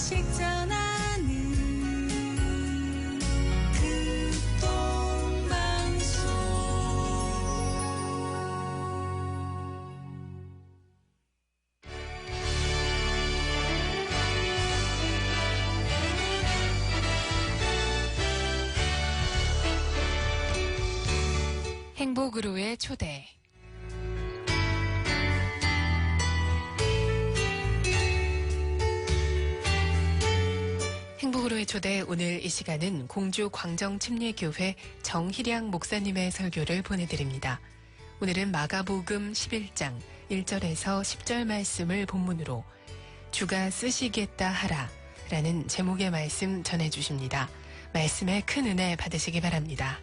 소식 전하는 극동방송. 행복으로의 초대. 행복으로의 초대, 오늘 이 시간은 공주 광정침례교회 정희량 목사님의 설교를 보내드립니다. 오늘은 마가복음 11장 1절에서 10절 말씀을 본문으로 주가 쓰시겠다 하라 라는 제목의 말씀 전해주십니다. 말씀에 큰 은혜 받으시기 바랍니다.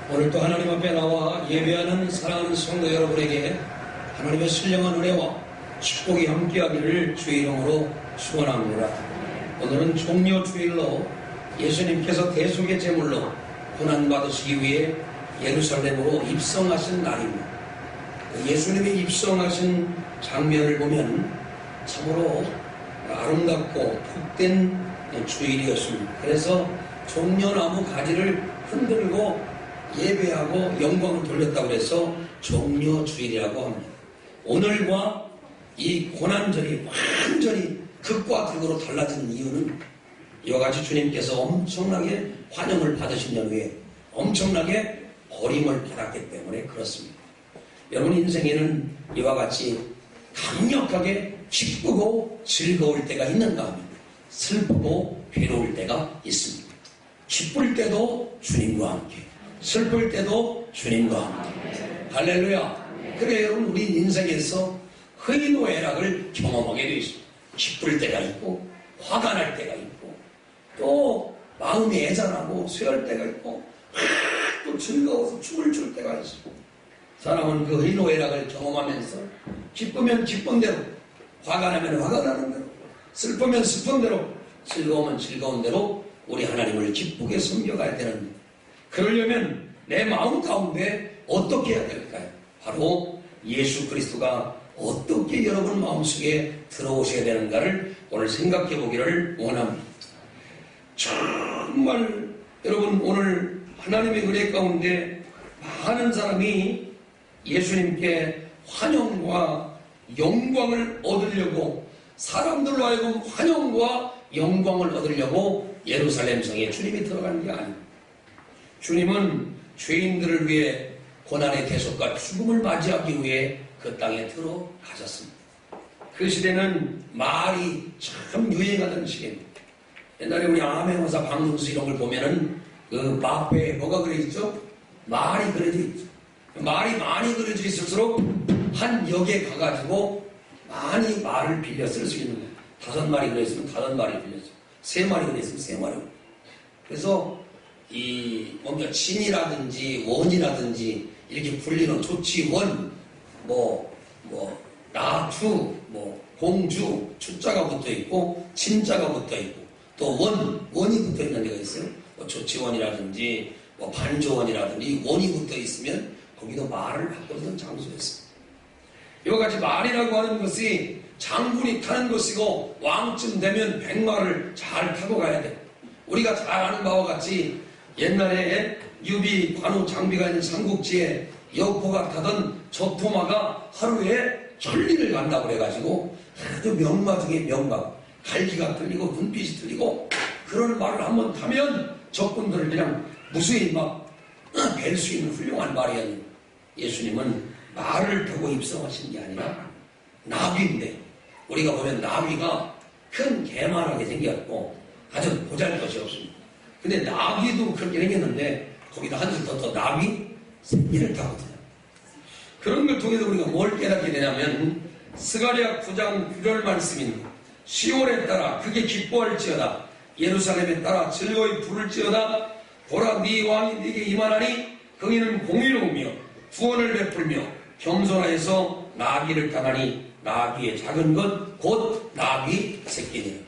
오늘도 하나님 앞에 나와 예배하는 사랑하는 성도 여러분에게 하나님의 신령한 은혜와 축복이 함께하기를 주의 이름으로 축원합니다. 오늘은 종려 주일로 예수님께서 대속의 제물로 고난받으시기 위해 예루살렘으로 입성하신 날입니다. 예수님이 입성하신 장면을 보면 참으로 아름답고 복된 주일이었습니다. 그래서 종려나무 가지를 흔들고 예배하고 영광을 돌렸다고 해서 종려주일이라고 합니다. 오늘과 이 고난절이 완전히 극과 극으로 달라진 이유는 이와 같이 주님께서 엄청나게 환영을 받으신 연후에 엄청나게 버림을 받았기 때문에 그렇습니다. 여러분 인생에는 이와 같이 강력하게 기쁘고 즐거울 때가 있는가 하면 슬프고 괴로울 때가 있습니다. 기쁠 때도 주님과 함께, 슬플 때도 주님과 함께. 할렐루야. 그래 여러분, 우리 인생에서 희노애락을 경험하게 되어 있습니다. 기쁠 때가 있고 화가 날 때가 있고 또 마음이 애잔하고 쇠할 때가 있고 또 즐거워서 춤을 출 때가 있습니다. 사람은 그 희노애락을 경험하면서 기쁘면 기쁜 대로, 화가 나면 화가 나는 대로, 슬프면 슬픈 대로, 즐거우면 즐거운 대로 우리 하나님을 기쁘게 섬겨가야 되는데, 그러려면 내 마음 가운데 어떻게 해야 될까요? 바로 예수 그리스도가 어떻게 여러분 마음속에 들어오셔야 되는가를 오늘 생각해 보기를 원합니다. 정말 여러분, 오늘 하나님의 은혜 가운데 많은 사람이 예수님께 환영과 영광을 얻으려고, 사람들로 하여금 환영과 영광을 얻으려고 예루살렘 성에 주님이 들어가는 게 아닙니다. 주님은 죄인들을 위해 고난의 대속과 죽음을 맞이하기 위해 그 땅에 들어가셨습니다. 그 시대는 말이 참 유행하던 시기입니다. 옛날에 우리 암행어사 방송수 이런 걸 보면은 그 마패에 뭐가 그려져 있죠? 말이 그려져 있죠. 말이 많이 그려져 있을수록 한 역에 가가지고 많이 말을 빌려 쓸 수 있는 거예요. 5마리 그려있으면 5마리 빌려서, 3마리 그려있으면 3마리. 그래서 이 뭔가 진이라든지 원이라든지 이렇게 불리는 조치원, 나주, 공주, 추자가 붙어 있고 진자가 붙어 있고 또 원이 붙어 있는 데가 있어요. 조치원이라든지 반조원이라든지 원이 붙어 있으면 거기도 말을 바꾸는 장소였습니다. 이와 같이 말이라고 하는 것이 장군이 타는 것이고, 왕쯤 되면 백마를 잘 타고 가야 돼. 우리가 잘 아는 바와 같이 옛날에 유비 관우 장비가 있는 삼국지에 여포가 타던 저토마가 하루에 천리를 간다고 그래가지고 아주 명마 중에 명마, 갈기가 틀리고 눈빛이 틀리고, 그런 말을 한번 타면 적군들을 그냥 무수히 막 뵐 수 있는 훌륭한 말이었는데, 예수님은 말을 타고 입성하신 게 아니라 나귀인데, 우리가 보면 나귀가 큰 개만하게 생겼고 아주 보잘것이 없습니다. 근데 나귀도 그렇게 생겼는데 거기다 한술 더 나귀 새끼를 타거든요. 그런 걸 통해서 우리가 뭘 깨닫게 되냐면, 스가랴 9장 9절 말씀입니다. 시온에 따라 크게 기뻐할지어다, 예루살렘에 따라 즐거이 부를지어다. 보라, 네 왕이 네게 임하나니 그이는 공의로우며 구원을 베풀며 겸손하여서 나귀를 타나니 나귀의 작은 것 곧 나귀 새끼니라.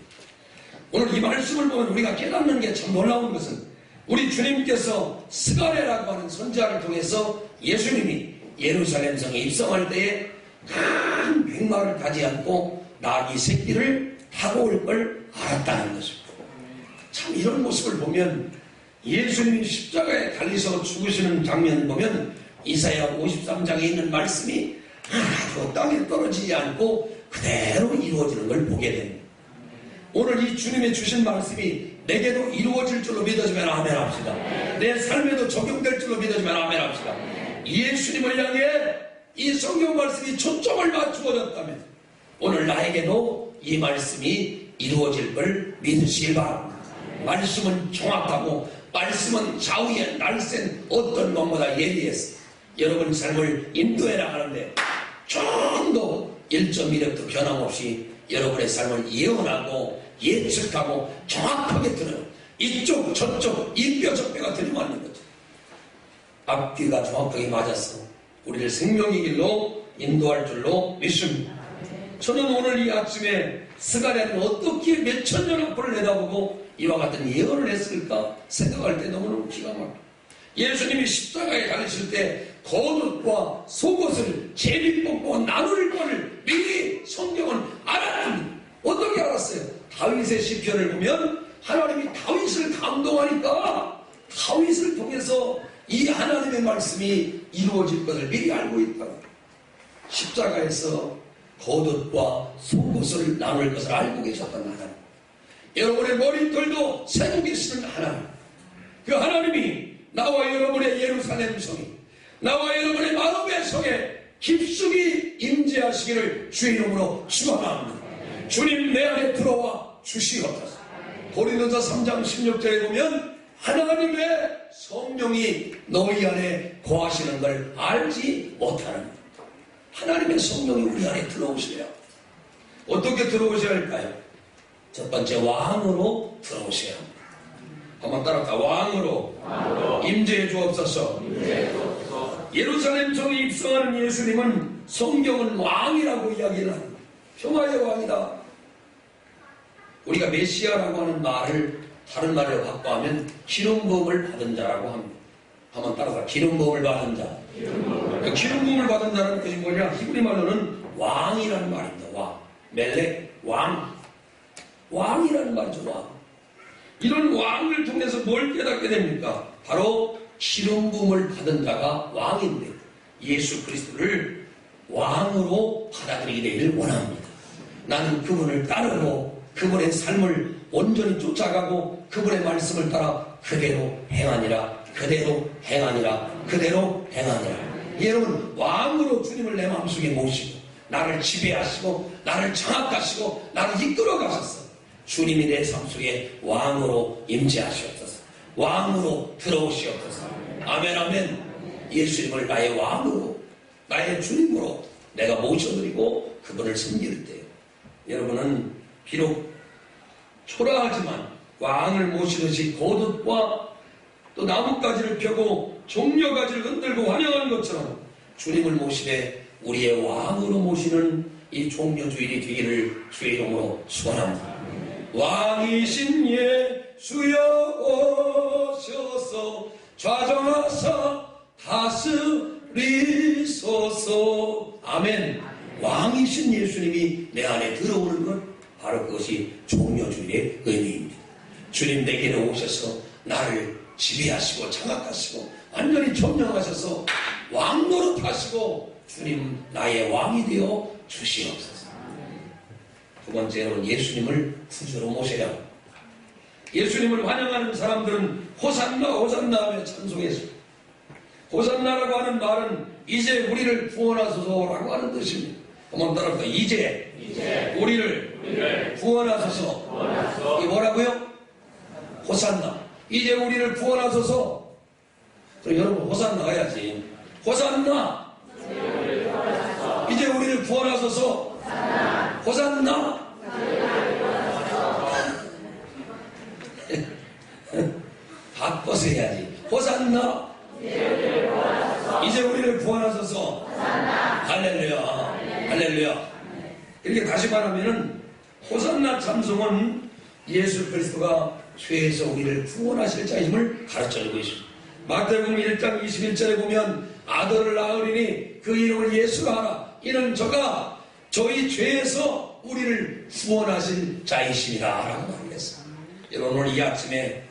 오늘 이 말씀을 보면 우리가 깨닫는 게 참 놀라운 것은, 우리 주님께서 스가랴라고 하는 선지자를 통해서 예수님이 예루살렘 성에 입성할 때에 큰 백마를 타지 않고 나귀 새끼를 타고 올 걸 알았다는 것입니다. 참 이런 모습을 보면 예수님이 십자가에 달리서 죽으시는 장면 보면 이사야 53장에 있는 말씀이 하나도 땅에 떨어지지 않고 그대로 이루어지는 걸 보게 됩니다. 오늘 이 주님의 주신 말씀이 내게도 이루어질 줄로 믿어지면 아멘 합시다. 내 삶에도 적용될 줄로 믿어지면 아멘 합시다. 예수님을 향해 이 성경 말씀이 초점을 맞추어졌다면 오늘 나에게도 이 말씀이 이루어질 걸 믿으시길 바랍니다. 말씀은 정확하고 말씀은 좌우에 날쌘 어떤 것보다 예리해서 여러분 삶을 인도해 나가는데 좀 더 1.1획도 변함없이 여러분의 삶을 예언하고 예측하고 정확하게 들어요. 이쪽 저쪽 이뼈 저뼈가 들이맞는 거죠. 앞뒤가 정확하게 맞아서 우리를 생명의 길로 인도할 줄로 믿습니다. 저는 오늘 이 아침에 스가랴는 어떻게 몇천 년 앞을 내다보고 이와 같은 예언을 했을까 생각할 때 너무너무 기가 막혀요. 예수님이 십자가에 달리실 때 겉옷과 속옷을 제비 뽑고 나눌 것을 미리 성경은 알았습니다. 어떻게 알았어요? 다윗의 시편을 보면 하나님이 다윗을 감동하니까 다윗을 통해서 이 하나님의 말씀이 이루어질 것을 미리 알고 있다고. 십자가에서 겉옷과 속옷을 나눌 것을 알고 계셨던 하나님. 여러분의 머리털도 세고 계시는 하나님. 그 하나님이 나와 여러분의 예루살렘 성이 나와 여러분의 마음의 성에 깊숙이 임재하시기를 주의 이름으로 축원합니다. 주님 내 안에 들어와 주시옵소서. 고린도서 3장 16절에 보면 하나님의 성령이 너희 안에 거하시는 걸 알지 못하는 하나님의 성령이 우리 안에 들어오시래요. 어떻게 들어오셔야 할까요? 첫 번째 왕으로 들어오셔야 합니다. 한번 따라가. 왕으로 임재해 주옵소서. 예루살렘 성에 입성하는 예수님은 성경은 왕이라고 이야기를 합니다. 평화의 왕이다. 우리가 메시아라고 하는 말을 다른 말로 바꿔하면 기름 부음을 받은 자라고 합니다. 한번 따라서 기름 부음을 받은 자. 기름 부음을 받은 자는 것이 뭐냐? 히브리 말로는 왕이라는 말입니다. 왕. 멜렉 왕. 왕이라는 말이죠. 왕. 이런 왕을 통해서 뭘 깨닫게 됩니까? 바로 기름 부음을 받은 자가 왕인데 예수 그리스도를 왕으로 받아들이게 되기를 원합니다. 나는 그분을 따르고 그분의 삶을 온전히 쫓아가고 그분의 말씀을 따라 그대로 행하니라. 그대로 행하니라. 그대로 행하니라. 여러분 왕으로 주님을 내 마음속에 모시고 나를 지배하시고 나를 장악하시고 나를 이끌어 가셨어. 주님이 내 삶 속에 왕으로 임재하시옵소서. 왕으로 들어오시옵소서. 아멘 아멘. 예수님을 나의 왕으로 나의 주님으로 내가 모셔드리고 그분을 섬길 때 여러분은 비록 초라하지만 왕을 모시듯이 겉옷과 또 나뭇가지를 펴고 종려가지를 흔들고 환영하는 것처럼 주님을 모시되 우리의 왕으로 모시는 이 종려주일이 되기를 주의 이름으로 축원합니다. 왕이신 예수여 오셔서 좌정하사 다스리소서. 아멘. 왕이신 예수님이 내 안에 들어오는 것 바로 그것이 종려주일의 의미입니다. 주님 내게로 오셔서 나를 지배하시고 장악하시고 완전히 점령하셔서 왕노릇 하시고 주님 나의 왕이 되어 주시옵소서. 두 번째로는 예수님을 구주로 모셔야 합니다. 예수님을 환영하는 사람들은 호산나 호산나 하며 찬송했습니다. 호산나라고 하는 말은 이제 우리를 구원하소서라고 하는 뜻입니다. 한번 따라합니다. 이제 우리를 구원하소서. 이게 뭐라고요? 호산나. 이제 우리를 구원하소서. 그럼 여러분 호산나 가야지. 호산나. 이제 우리를 구원하소서. 호산나. 바꿔서 해야지. 호산나. 이제 우리를 구원하소서. 할렐루야. 할렐루야. 이렇게 다시 말하면은 호산나 찬송은 예수 그리스도가 죄에서 우리를 구원하실 자임을 가르쳐주고 있습니다. 마태복음 1장 21절에 보면 아들을 낳으리니 그 이름을 예수라 하라. 이는 저가 저희 죄에서 우리를 구원하실 자이십니다 라고 말했어요. 여러분 오늘 이 아침에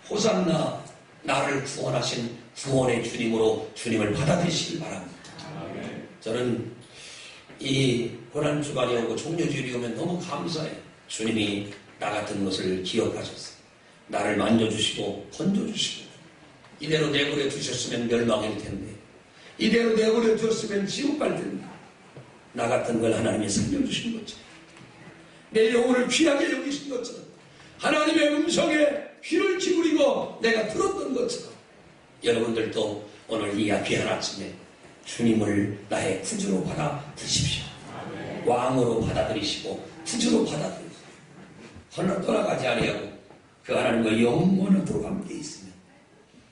호산나 나를 구원하신 구원의 주님으로 주님을 받아들이시길 바랍니다. 저는 이 고난주간이 오고 종료주일이 오면 너무 감사해요. 주님이 나 같은 것을 기억하셨어요. 나를 만져주시고 건져주시고 이대로 내버려 두셨으면 멸망일 텐데 이대로 내버려 두었으면 지옥 갈 텐데 나 같은 걸 하나님이 살려주신 것처럼 내 영혼을 귀하게 여기신 것처럼 하나님의 음성에 귀를 기울이고 내가 들었던 것처럼 여러분들도 오늘 이 귀한 아침에 주님을 나의 구주로 받아들이십시오. 왕으로 받아들이시고 구주로 받아들이시고 하나 떠나가지 아니하고 그 하나님과 영원토록 함께 있으면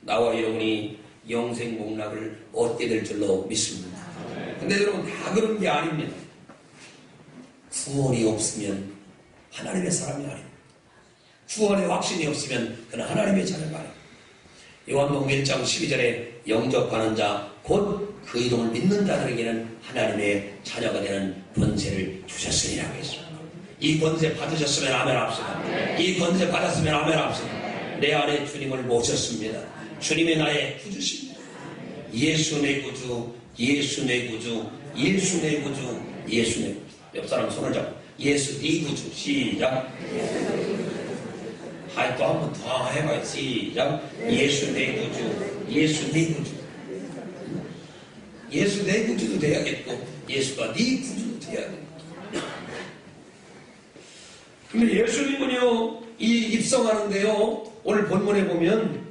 나와 여러분이 영생 복락을 얻게 될 줄로 믿습니다. 근데 여러분 다 그런 게 아닙니다. 구원이 없으면 하나님의 사람이 아닙니다. 구원의 확신이 없으면 그는 하나님의 자녀가 아닙니다. 요한복음 1장 12절에 영접하는 자 곧 그 이름을 믿는 자들에게는 하나님의 자녀가 되는 권세를 주셨으리라고 했습니다. 이 권세 받으셨으면 아멘 합시다. 이 권세 받았으면 아멘 합시다. 내 안에 주님을 모셨습니다. 주님이 나의 구주십니다. 예수 내 구주, 예수 내 구주, 예수 내 구주, 예수 내 구주. 옆 사람 손을 잡고 예수 네 구주. 시작. 하이 또 한 번 더 해봐요. 시작. 예수 내 구주, 예수 네 구주. 예수 내 구주도 돼야겠고 예수가 네 구주도 돼야겠고. 근데 예수님은요 이 입성하는데요 오늘 본문에 보면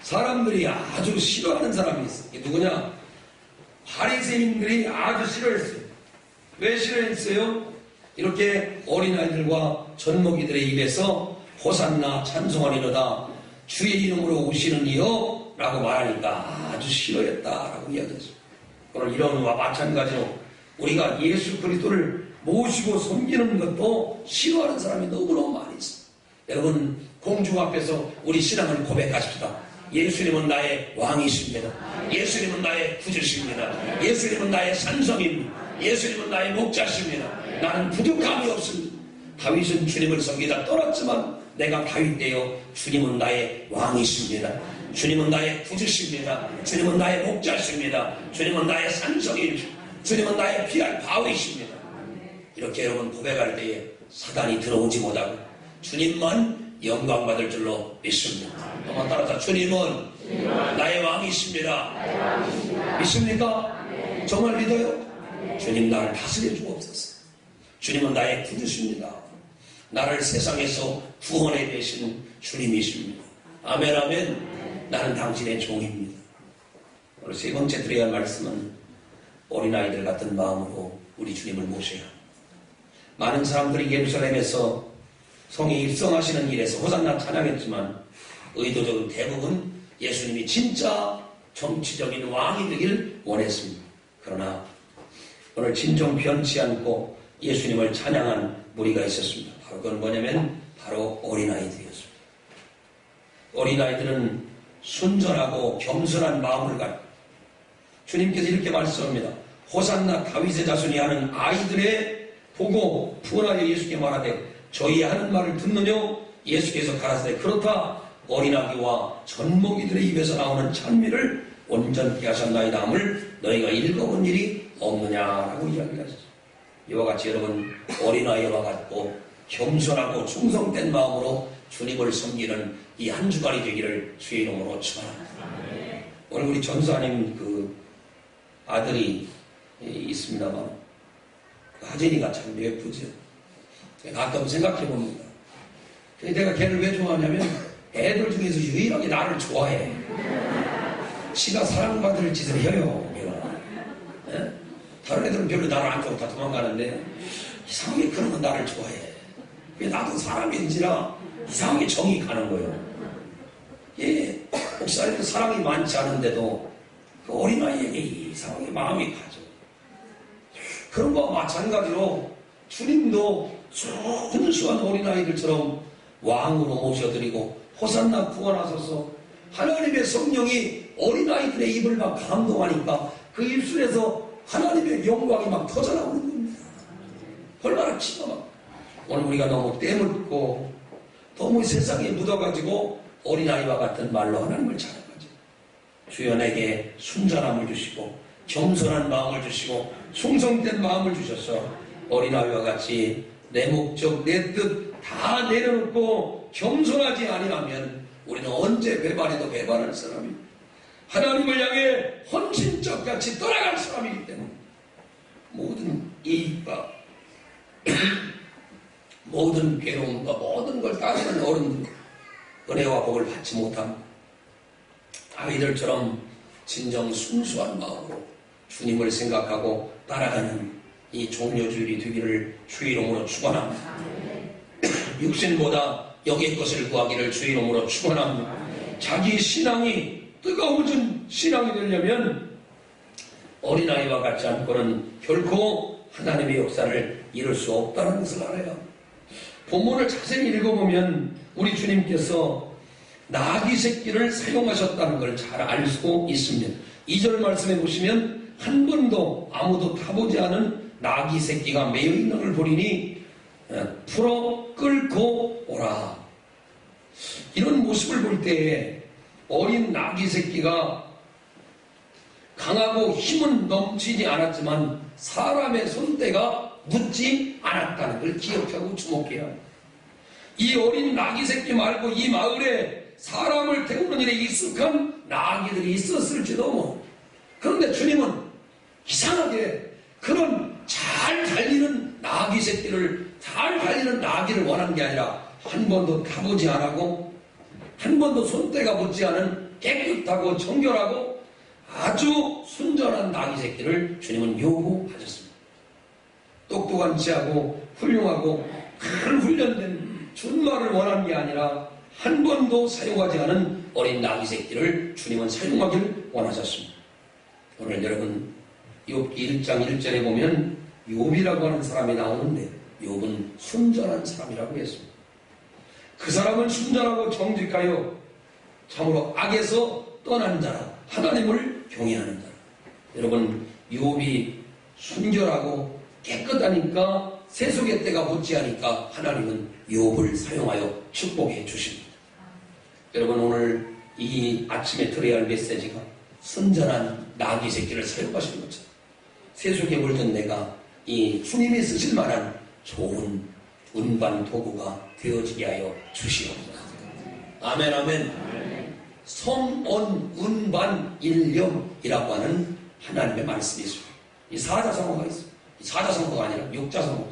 사람들이 아주 싫어하는 사람이 있어요. 이게 누구냐? 바리새인들이 아주 싫어했어요. 왜 싫어했어요? 이렇게 어린아이들과 젖먹이들의 입에서 호산나 찬송하리로다 주의 이름으로 오시는 이여 라고 말하니까 아주 싫어했다라고 이야기했어요. 오늘 이런와 마찬가지로 우리가 예수 그리스도를 모시고 섬기는 것도 싫어하는 사람이 너무너무 많이 있어요. 여러분 공중 앞에서 우리 신앙을 고백하십시다. 예수님은 나의 왕이십니다. 예수님은 나의 구주십니다. 예수님은 나의 산성입니다. 예수님은 나의 목자십니다. 나는 부족함이 없습니다. 다윗은 주님을 섬기다 떠났지만 내가 다윗 되어 주님은 나의 왕이십니다. 주님은 나의 구주십니다. 주님은 나의 목자십니다. 주님은 나의 산성입니다. 주님은 나의 피할 바위십니다. 이렇게 여러분 고백할 때에 사단이 들어오지 못하고 주님만 영광받을 줄로 믿습니다. 한번 따라서 주님은 나의 왕이십니다. 믿습니까? 정말 믿어요? 주님 나를 다스려 주옵소서. 주님은 나의 구주십니다. 나를 세상에서 구원해 주신 주님이십니다. 아멘 아멘. 나는 당신의 종입니다. 오늘 세 번째 드려야 할 말씀은 어린아이들 같은 마음으로 우리 주님을 모셔야 합니다. 많은 사람들이 예루살렘에서 성에 입성하시는 일에서 호산나 찬양했지만 의도적으로 대부분 예수님이 진짜 정치적인 왕이 되길 원했습니다. 그러나 오늘 진정 변치 않고 예수님을 찬양한 무리가 있었습니다. 바로 그건 뭐냐면 바로 어린아이들이었습니다. 어린아이들은 순전하고 겸손한 마음을 가지고 주님께서 이렇게 말씀합니다. 호산나 다윗의 자손이 하는 아이들의 보고 부원하여 예수께 말하되 저희 하는 말을 듣느뇨? 예수께서 가라사대 그렇다. 어린아기와 젖먹이들의 입에서 나오는 찬미를 온전케 하셨나이다 함을 너희가 읽어본 일이 없느냐라고 이야기하셨습니다. 이와 같이 여러분 어린아이와 같고 겸손하고 충성된 마음으로 주님을 섬기는 이 한 주간이 되기를 주의 이름으로 축원합니다. 오늘 우리 전사님 그 아들이 있습니다만 하진이가 참 예쁘죠. 가끔 생각해 봅니다. 내가 걔를 왜 좋아하냐면 애들 중에서 유일하게 나를 좋아해. 지가 사랑받을 짓을 해요. 네? 다른 애들은 별로 나를 안 좋고 다 도망가는데 이상하게 그런 건 나를 좋아해. 나도 사람인지라 이상하게 정이 가는 거예요. 예, 목사님은 사랑이 많지 않은데도 그 어린아이에게 이상하게 마음이 가죠. 그런 거와 마찬가지로 주님도 순수한 어린아이들처럼 왕으로 모셔드리고 호산나 구원하소서. 하나님의 성령이 어린아이들의 입을 막 감동하니까 그 입술에서 하나님의 영광이 막 터져나오는 겁니다. 얼마나 기가 막. 오늘 우리가 너무 때묻고 너무 세상에 묻어가지고 어린아이와 같은 말로 하나님을 찬양하죠. 주여 내게 순전함을 주시고 겸손한 마음을 주시고 충성된 마음을 주셔서 어린아이와 같이 내 목적 내 뜻 다 내려놓고 겸손하지 아니하면 우리는 언제 배반해도 배반할 사람입니다. 하나님을 향해 헌신적 같이 떠나갈 사람이기 때문에 모든 이익과 모든 괴로움과 모든 걸 따지는 어른들 은혜와 복을 받지 못한 아이들처럼 진정 순수한 마음으로 주님을 생각하고 따라가는 이 종료주일이 되기를 주의 이름으로 축원합니다. 육신보다 영의 것을 구하기를 주의 이름으로 축원합니다. 자기 신앙이 뜨거워진 신앙이 되려면 어린아이와 같지 않고는 결코 하나님의 역사를 이룰 수 없다는 것을 알아요. 본문을 자세히 읽어보면 우리 주님께서 나귀 새끼를 사용하셨다는 걸 잘 알 수 있습니다. 2절 말씀해 보시면 한 번도 아무도 타보지 않은 나귀 새끼가 매여 있는 걸 보리니 풀어 끌고 오라. 이런 모습을 볼 때에 어린 나귀 새끼가 강하고 힘은 넘치지 않았지만 사람의 손때가 묻지 않았다는 걸 기억하고 주목해야 합니다. 이 어린 나귀 새끼 말고 이 마을에 사람을 태우는 일에 익숙한 나귀들이 있었을지도 모릅니다. 그런데 주님은 이상하게 그런 잘 달리는 나귀 새끼를 잘 달리는 나귀를 원하는 게 아니라 한 번도 타보지 않고 한 번도 손때가 묻지 않은 깨끗하고 정결하고 아주 순전한 나귀 새끼를 주님은 요구하셨습니다. 똑똑한 지하고 훌륭하고 큰 훈련된 준말을 원하는 게 아니라 한 번도 사용하지 않은 어린 나귀 새끼를 주님은 사용하기를 원하셨습니다. 오늘 여러분 욥기 1장 1절에 보면 욥이라고 하는 사람이 나오는데 욥은 순전한 사람이라고 했습니다. 그 사람은 순전하고 정직하여 참으로 악에서 떠난 자라 하나님을 경외하는 자라. 여러분 욥이 순결하고 깨끗하니까 세속의 때가 묻지 않으니까 하나님은 욥을 사용하여 축복해 주십니다. 여러분 오늘 이 아침에 들어야 할 메시지가 순전한 나귀 새끼를 사용하시는 것처럼 세속에 물든 내가 이 주님이 쓰실 만한 좋은 운반 도구가 되어지게 하여 주시옵소서. 아멘 아멘. 성언 운반 일념이라고 하는 하나님의 말씀이 있습니다. 이 사자성어가 있습니다. 사자성어가 아니라 육자성어.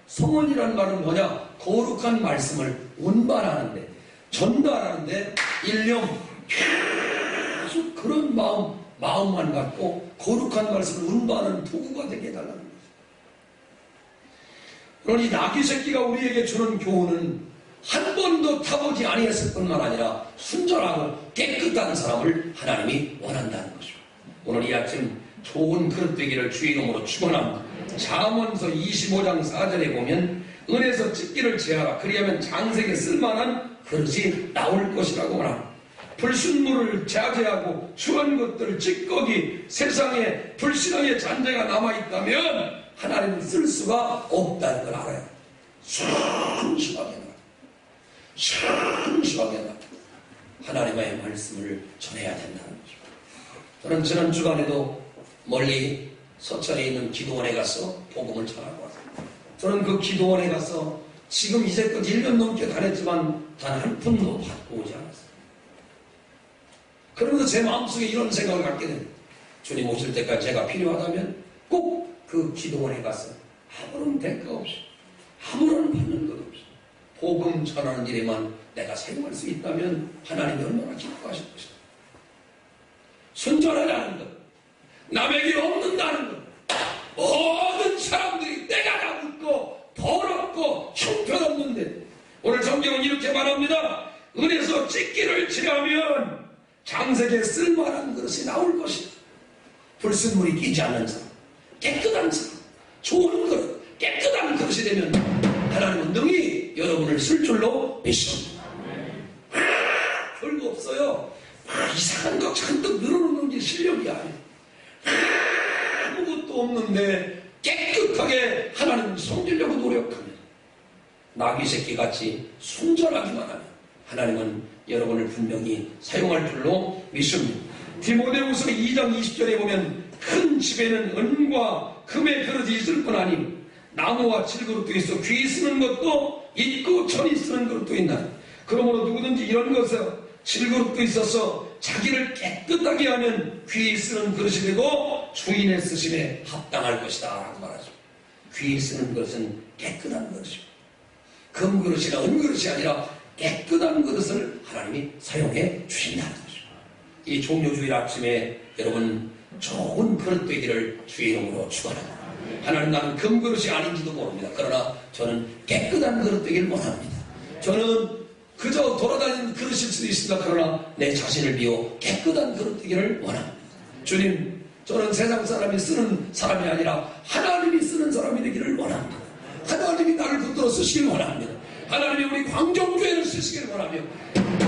성언이라는 말은 뭐냐? 거룩한 말씀을 운반하는데 전달하는데 일념 계속 그런 마음만 갖고 거룩한 말씀을 운반하는 도구가 되게 해달라는 거죠. 그러니 나귀 새끼가 우리에게 주는 교훈은 한 번도 타보지 아니했을 뿐만 아니라 순전하고 깨끗한 사람을 하나님이 원한다는 것입니다. 오늘 이 아침 좋은 그릇 되기를 주의 이름으로 축원합니다. 잠언서 25장 4절에 보면 은에서 찢기를 제하라. 그리하면 장색에 쓸만한 그릇이 나올 것이라고 말합니다. 불순물을 자제하고 추한 것들 찌꺼기 세상에 불신앙의 잔재가 남아있다면 하나님은 쓸 수가 없다는 걸 알아요. 순수하게 하나님의 말씀을 전해야 된다는 거죠. 저는 지난 주간에도 멀리 서천에 있는 기도원에 가서 복음을 전하고 왔어요. 저는 그 기도원에 가서 지금 이제껏 1년 넘게 다녔지만 단 한 푼도 받고 오지 않았어요. 그러면서 제 마음속에 이런 생각을 갖게 됩니다. 주님 오실 때까지 제가 필요하다면 꼭 그 기도원에 가서 아무런 대가 없이 아무런 받는 것 없이 복음 전하는 일에만 내가 사용할 수 있다면 하나님이 얼마나 기뻐하실 것인가. 순전하다는 것, 남에게 없는다는 것, 모든 사람들이 때가 다 묻고 더럽고 형편없는데 오늘 성경은 이렇게 말합니다. 은에서 찢기를 지나면 장색에 쓸만한 그릇이 나올 것이다. 불순물이 끼지 않는 사람, 깨끗한 사람, 좋은 그릇, 깨끗한 그릇이 되면 하나님은 능히 여러분을 쓸 줄로 믿습니다. 별거 없어요. 이상한 거 잔뜩 늘어놓는 게 실력이 아니에요. 아무것도 없는데 깨끗하게 하나님을 섬기려고 노력합니다. 나귀 새끼같이 순전하기만 하면 하나님은 여러분을 분명히 사용할 줄로 믿습니다. 디모데후서 2장 20절에 보면 큰 집에는 은과 금의 그릇이 있을 뿐 아니 나무와 질그릇도 있어 귀 쓰는 것도 있고 천이 쓰는 그릇도 있나. 그러므로 누구든지 이런 것에 질그릇도 있어서 자기를 깨끗하게 하면 귀 쓰는 그릇이 되고 주인의 쓰심에 합당할 것이다 라고 말하죠. 귀 쓰는 것은 깨끗한 것이고 금그릇이나 은그릇이 아니라 깨끗한 그릇을 하나님이 사용해 주신다는 것이죠. 이 종료주일 아침에 여러분 좋은 그릇 되기를 주의 이름으로 축원합니다. 하나님 나는 금그릇이 아닌지도 모릅니다. 그러나 저는 깨끗한 그릇 되기를 원합니다. 저는 그저 돌아다니는 그릇일 수도 있습니다. 그러나 내 자신을 비워 깨끗한 그릇 되기를 원합니다. 주님, 저는 세상 사람이 쓰는 사람이 아니라 하나님이 쓰는 사람이 되기를 원합니다. 하나님이 나를 붙들어 쓰시길 원합니다. 하나님이 우리 광정교회를 쓰시길 원하며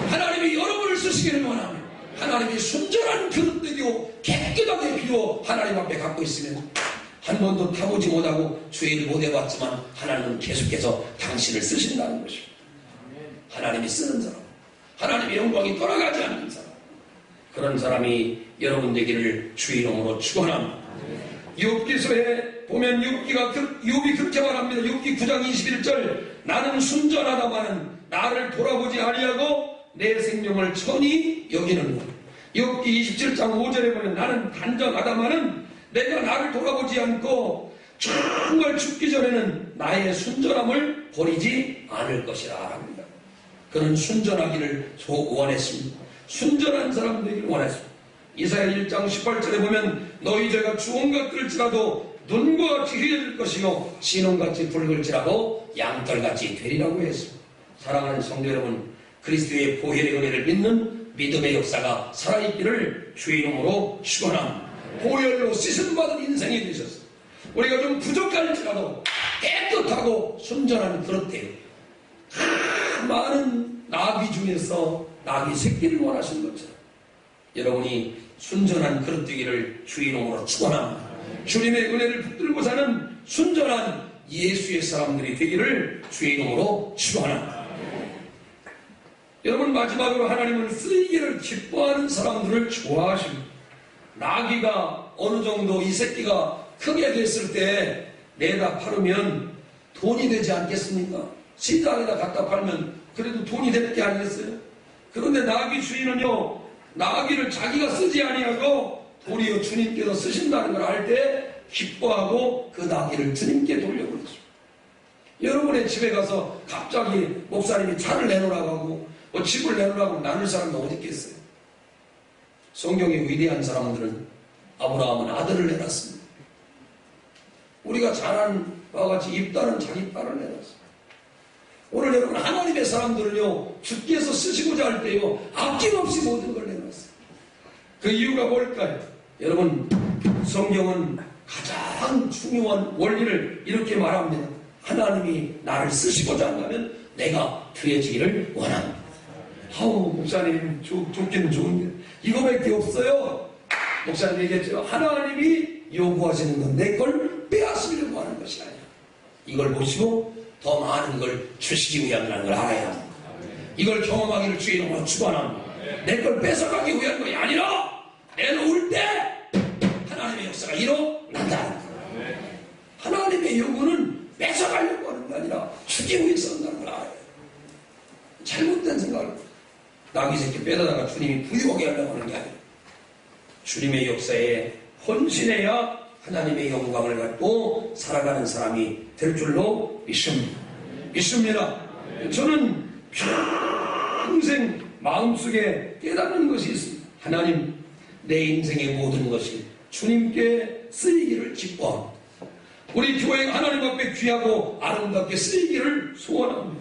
하나님이 여러분을 쓰시기를 원하며 하나님이 순전한 그릇 되고 깨끗하게 비워 하나님 앞에 갖고 있으면 한 번도 타보지 못하고 주의를 못 해봤지만 하나님은 계속해서 당신을 쓰신다는 것입니다. 하나님이 쓰는 사람, 하나님의 영광이 돌아가지 않는 사람, 그런 사람이 여러분 되기를 주의 이름으로 축원합니다. 욥기서에 보면 욥이 그렇게 말합니다. 욥기 9장 21절 나는 순전하다마는 나를 돌아보지 아니하고 내 생명을 천히 여기는구나. 욥기 27장 5절에 보면 나는 단정하다마는 내가 나를 돌아보지 않고 정말 죽기 전에는 나의 순전함을 버리지 않을 것이라 합니다. 그는 순전하기를 원했습니다. 순전한 사람 되기를 원했습니다. 이사야 1장 18절에 보면 너희 죄가 주홍같 끓을지라도 눈과 같이 흐려질 것이요 진홍같이 붉을지라도 양털같이 되리라고 했습니다. 사랑하는 성도 여러분, 그리스도의 보혈의 은혜를 믿는 믿음의 역사가 살아있기를 주의 이름으로 축원합니다. 보혈로 씻음받은 인생이 되셨습니다. 우리가 좀 부족할지라도 깨끗하고 순전한 그릇대요. 많은 나귀 중에서 나귀 새끼를 원하신 것처럼 여러분이 순전한 그릇 되기를 주의 이름으로 축원합니다. 주님의 은혜를 붙들고 사는 순전한 예수의 사람들이 되기를 주의 이름으로 축원합니다. 여러분, 마지막으로 하나님은 쓰이기를 기뻐하는 사람들을 좋아하십니다. 나귀가 어느 정도 이 새끼가 크게 됐을 때 내다 팔으면 돈이 되지 않겠습니까? 시장에다 갖다 팔면 그래도 돈이 될 게 아니겠어요? 그런데 나귀 주인은요, 나귀를 자기가 쓰지 아니하고 도리어 주님께서 쓰신다는 걸 알 때 기뻐하고 그 나귀를 주님께 돌려보냈습니다. 여러분의 집에 가서 갑자기 목사님이 차를 내놓으라고 하고 집을 내놓으라고 나눌 사람도 어디 있겠어요? 성경의 위대한 사람들은 아브라함은 아들을 내놨습니다. 우리가 잘 아는 바와 같이 입다는 자기 딸을 내놨습니다. 오늘 여러분, 하나님의 사람들은요, 주께서 쓰시고자 할 때요, 아낌없이 모든 걸 내놨어요. 그 이유가 뭘까요? 여러분, 성경은 가장 중요한 원리를 이렇게 말합니다. 하나님이 나를 쓰시고자 한다면 내가 되어지기를 원합니다. 아우, 목사님, 좋기는 좋은데 이거밖에 없어요. 목사님 얘기했죠. 하나님이 요구하시는 건 내 걸 빼앗으려고 하는 것이 아니라 이걸 보시고 더 많은 걸 주시기 위함이라는 걸 알아야 합니다. 이걸 경험하기를 주의 이름으로 축원합니다. 내 걸 뺏어가기 위한 것이 아니라 내놓을 때 하나님의 역사가 일어난다. 하나님의 요구는 뺏어가려고 하는 게 아니라 주기 위해서 한다는 걸 알아요. 잘못된 생각을 나귀 새끼 빼다가 주님이 부유하게 하려고 하는 게 아니에요. 주님의 역사에 헌신해야 하나님의 영광을 갖고 살아가는 사람이 될 줄로 믿습니다. 저는 평생 마음속에 깨닫는 것이 있습니다. 하나님, 내 인생의 모든 것이 주님께 쓰이기를 기뻐합니다. 우리 교회가 하나님 앞에 귀하고 아름답게 쓰이기를 소원합니다.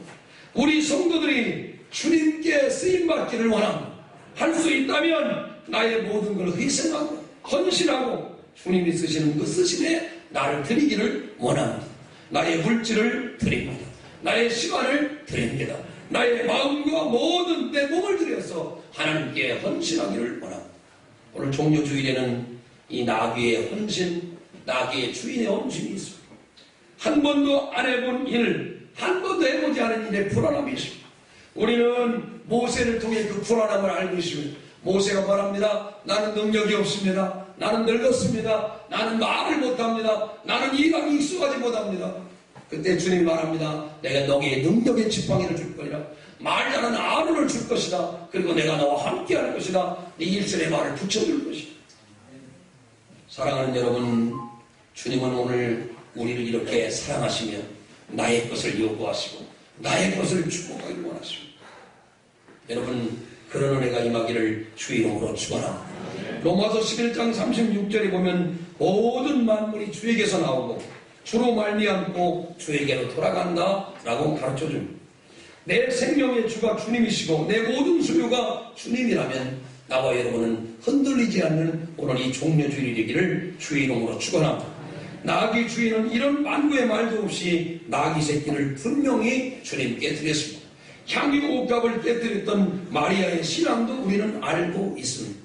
우리 성도들이 주님께 쓰임받기를 원합니다. 할 수 있다면 나의 모든 걸 희생하고 헌신하고 주님이 쓰시는 그 쓰심에 나를 드리기를 원합니다. 나의 물질을 드립니다. 나의 시간을 드립니다. 나의 마음과 모든 내 몸을 들여서 하나님께 헌신하기를 원합니다. 오늘 종료주일에는 이 나귀의 헌신, 나귀의 주인의 헌신이 있습니다. 한 번도 안 해본 일, 한 번도 해보지 않은 일에 불안함이 있습니다. 우리는 모세를 통해 그 불안함을 알고 있습니다. 모세가 말합니다. 나는 능력이 없습니다. 나는 늙었습니다. 나는 말을 못합니다. 나는 일하기 익숙하지 못합니다. 그때 주님이 말합니다. 내가 너에게 능력의 지팡이를 줄 거리라. 말 잘하는 아론을 줄 것이다. 그리고 내가 너와 함께 할 것이다. 네 일선의 말을 붙여줄 것이다. 사랑하는 여러분, 주님은 오늘 우리를 이렇게 사랑하시며 나의 것을 요구하시고 나의 것을 축복하기를 원하십니다. 여러분, 그런 은혜가 임하기를 주의 이름으로 축원합니다. 로마서 11장 36절에 보면 모든 만물이 주에게서 나오고 주로 말미암고 주에게로 돌아간다 라고 가르쳐줍니다. 내 생명의 주가 주님이시고 내 모든 소유가 주님이라면 나와 여러분은 흔들리지 않는 오늘 이 종료주일이 되기를 주의 이름으로 축원합니다. 나귀 주인은 이런 만구의 말도 없이 나귀 새끼를 분명히 주님께 드렸습니다. 향유 옷값을 깨뜨렸던 마리아의 신앙도 우리는 알고 있습니다.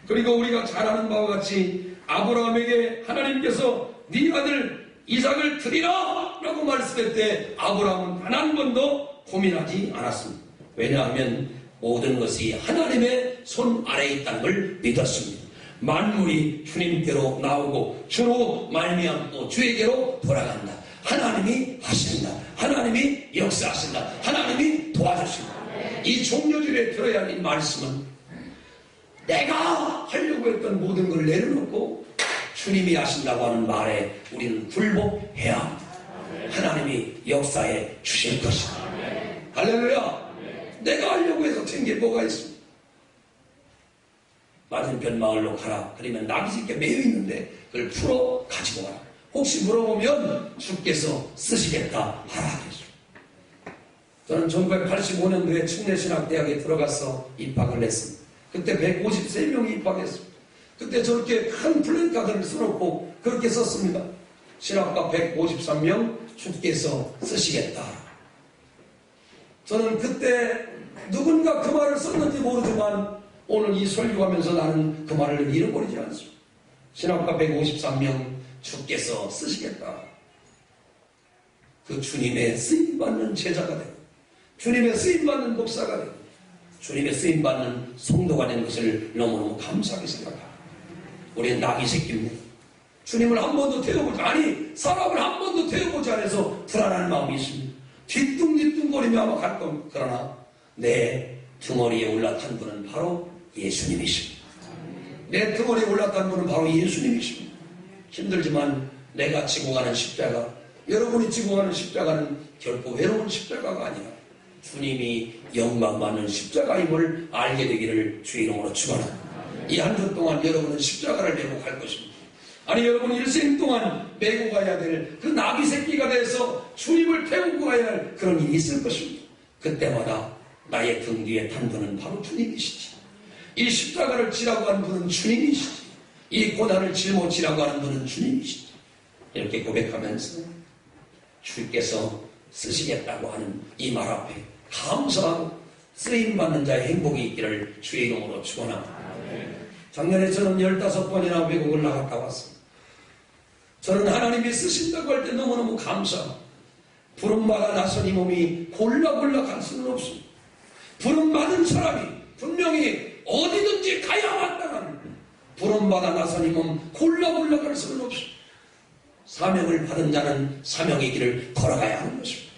그리고 우리가 잘 아는 바와 같이 아브라함에게 하나님께서 네 아들 이삭을 드리라 라고 말씀할 때 아브라함은 단 한 번도 고민하지 않았습니다. 왜냐하면 모든 것이 하나님의 손 아래에 있다는 걸 믿었습니다. 만물이 주님께로 나오고 주로 말미암고 주에게로 돌아간다. 하나님이 하신다. 하나님이 역사하신다. 하나님이 도와주신다. 이 종료주일에 들어야 할 이 말씀은 내가 하려고 했던 모든 걸 내려놓고 주님이 하신다고 하는 말에 우리는 굴복해야 합니다. 하나님이 역사해 주실 것이다. 할렐루야. 내가 하려고 해서 된 게 뭐가 있습니까? 맞은편 마을로 가라. 그러면 나귀 새끼 매여 있는데 그걸 풀어 가지고 와라. 혹시 물어보면 주께서 쓰시겠다 하라 하겠습니다. 저는 1985년도에 충내신학대학에 들어가서 입학을 했습니다. 그때 153명이 입학했습니다. 그때 저렇게 큰 플랜카드를 써놓고 그렇게 썼습니다. 신학과 153명 주께서 쓰시겠다. 저는 그때 누군가 그 말을 썼는지 모르지만 오늘 이 설교하면서 나는 그 말을 잃어버리지 않습니다. 신학과 153명 주께서 쓰시겠다. 그 주님의 쓰임받는 제자가 되고 주님의 쓰임받는 목사가 되고 주님의 쓰임받는 성도가 된 것을 너무너무 감사하게 생각합니다. 우리는 나귀 새끼입니다. 주님을 한 번도 태워보지 아니 사람을 한 번도 태워보지 않아서 불안한 마음이 있습니다. 뒤뚱뒤뚱거리며 아마 갈 겁니다. 그러나 내 등허리에 올라탄 분은 바로 예수님이십니다. 내 등허리에 올라탄 분은 바로 예수님이십니다. 힘들지만 내가 지고 가는 십자가, 여러분이 지고 가는 십자가는 결코 외로운 십자가가 아니라 주님이 영광받는 십자가임을 알게 되기를 주의 이름으로 축원합니다. 이 한 주 동안 여러분은 십자가를 메고 갈 것입니다. 아니 여러분 일생 동안 메고 가야 될 그 나귀 새끼가 돼서 주님을 태우고 가야 할 그런 일이 있을 것입니다. 그때마다 나의 등 뒤에 탄 분은 바로 주님이시지. 이 십자가를 지라고 하는 분은 주님이시지. 이 고난을 짊어지라고 하는 분은 주님이시지. 이렇게 고백하면서 주께서 쓰시겠다고 하는 이 말 앞에 감사하고 쓰임받는 자의 행복이 있기를 주의 이름으로 축원합니다. 작년에 저는 15번이나 외국을 나갔다 왔습니다. 저는 하나님이 쓰신다고 할 때 너무너무 감사합니다. 부름받아 나선 이 몸이 골라골라 갈 수는 없습니다. 부름받은 사람이 분명히 어디든지 가야 마땅한 부름받아 나선 이 몸 골라골라 갈 수는 없습니다. 사명을 받은 자는 사명의 길을 걸어가야 하는 것입니다.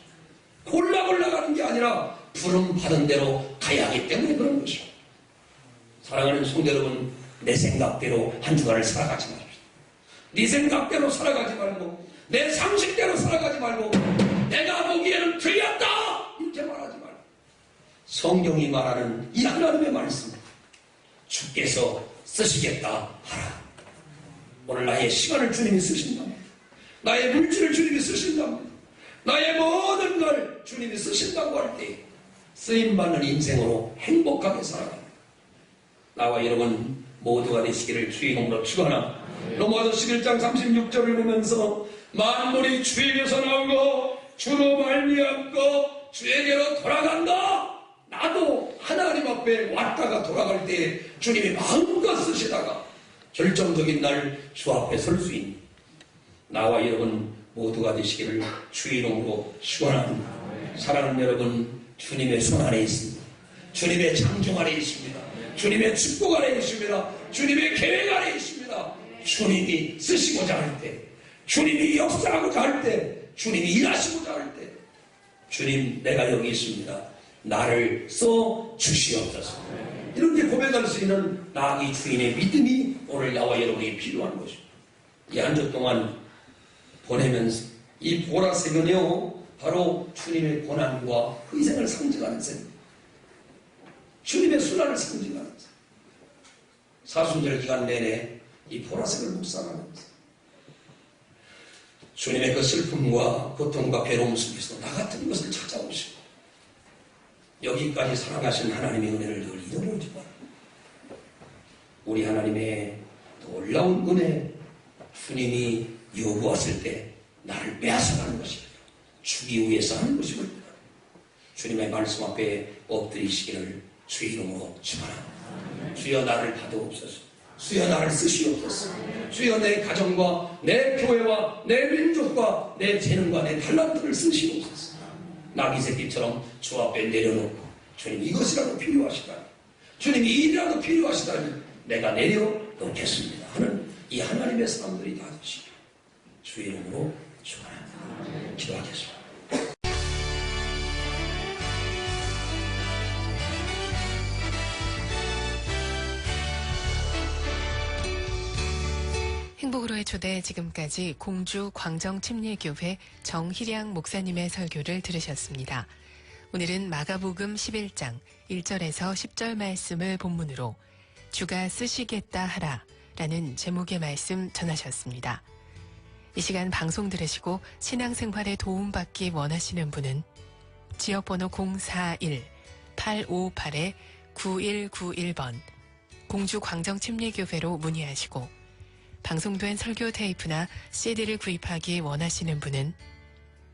골라골라 가는 게 아니라 부름받은 대로 가야 하기 때문에 그런 것입니다. 사랑하는 성도 여러분, 내 생각대로 한 주간을 살아가지 마십시오. 네 생각대로 살아가지 말고 내 상식대로 살아가지 말고 내가 보기에는 틀렸다 이렇게 말하지 말고 성경이 말하는 이 하나님의 말씀 주께서 쓰시겠다 하라. 오늘 나의 시간을 주님이 쓰신답니다. 나의 물질을 주님이 쓰신답니다. 나의 모든 걸 주님이 쓰신다고 할 때 쓰임받는 인생으로 행복하게 살아갑니다. 나와 여러분 모두가 되시기를 주의 이름으로 축원합니다. 로마서 11장 36절을 보면서 만물이 주에게서 나오고 주로 말미암고 주에게로 돌아간다. 나도 하나님 앞에 왔다가 돌아갈 때 주님이 마음껏 쓰시다가 결정적인 날 주 앞에 설 수 있는 나와 여러분 모두가 되시기를 주의 이름으로 축원합니다. 사랑하는 여러분, 주님의 손 안에 있습니다. 주님의 창조 안에 있습니다. 주님의 축복 안에 있습니다. 주님의 계획 안에 있습니다. 주님이 쓰시고자 할 때, 주님이 역사하고자 할 때, 주님이 일하시고자 할 때, 주님 내가 여기 있습니다. 나를 써 주시옵소서. 이렇게 고백할 수 있는 나귀 주인의 믿음이 오늘 나와 여러분에게 필요한 것입니다. 이 한 주 동안 보내면서 이 보라색은요 바로 주님의 고난과 희생을 상징하는 색입니다. 주님의 순환을 상징하는 색. 사순절 기간 내내 이 보라색을 묵상하면서 주님의 그 슬픔과 고통과 괴로움 속에서 나 같은 것을 찾아오시고 여기까지 살아가신 하나님의 은혜를 늘 잊어버리지 말아요. 우리 하나님의 놀라운 은혜, 주님이 요구하실 때 나를 빼앗아가는 것입니다. 주기 위해서 하는 것입니다. 주님의 말씀 앞에 엎드리시기를 주의 이름으로 축원합니다. 주여 나를 받아옵소서. 주여 나를 쓰시옵소서. 주여 내 가정과 내 교회와 내 민족과 내 재능과 내 달란트를 쓰시옵소서. 나귀 새끼처럼 주 앞에 내려놓고 주님 이것이라도 필요하시다니, 주님 이 일이라도 필요하시다니 내가 내려놓겠습니다 하는 이 하나님의 사람들이 다 되시길 주의 이름으로 축원합니다. 기도하겠습니다. 행복으로의 초대, 지금까지 공주 광정침례교회 정희량 목사님의 설교를 들으셨습니다. 오늘은 마가복음 11장 1절에서 10절 말씀을 본문으로 주가 쓰시겠다 하라 라는 제목의 말씀 전하셨습니다. 이 시간 방송 들으시고 신앙생활에 도움받기 원하시는 분은 지역번호 041-858-9191번 공주 광정침례교회로 문의하시고, 방송된 설교 테이프나 CD를 구입하기 원하시는 분은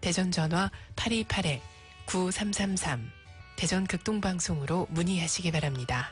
대전 전화 828-9333 대전 극동방송으로 문의하시기 바랍니다.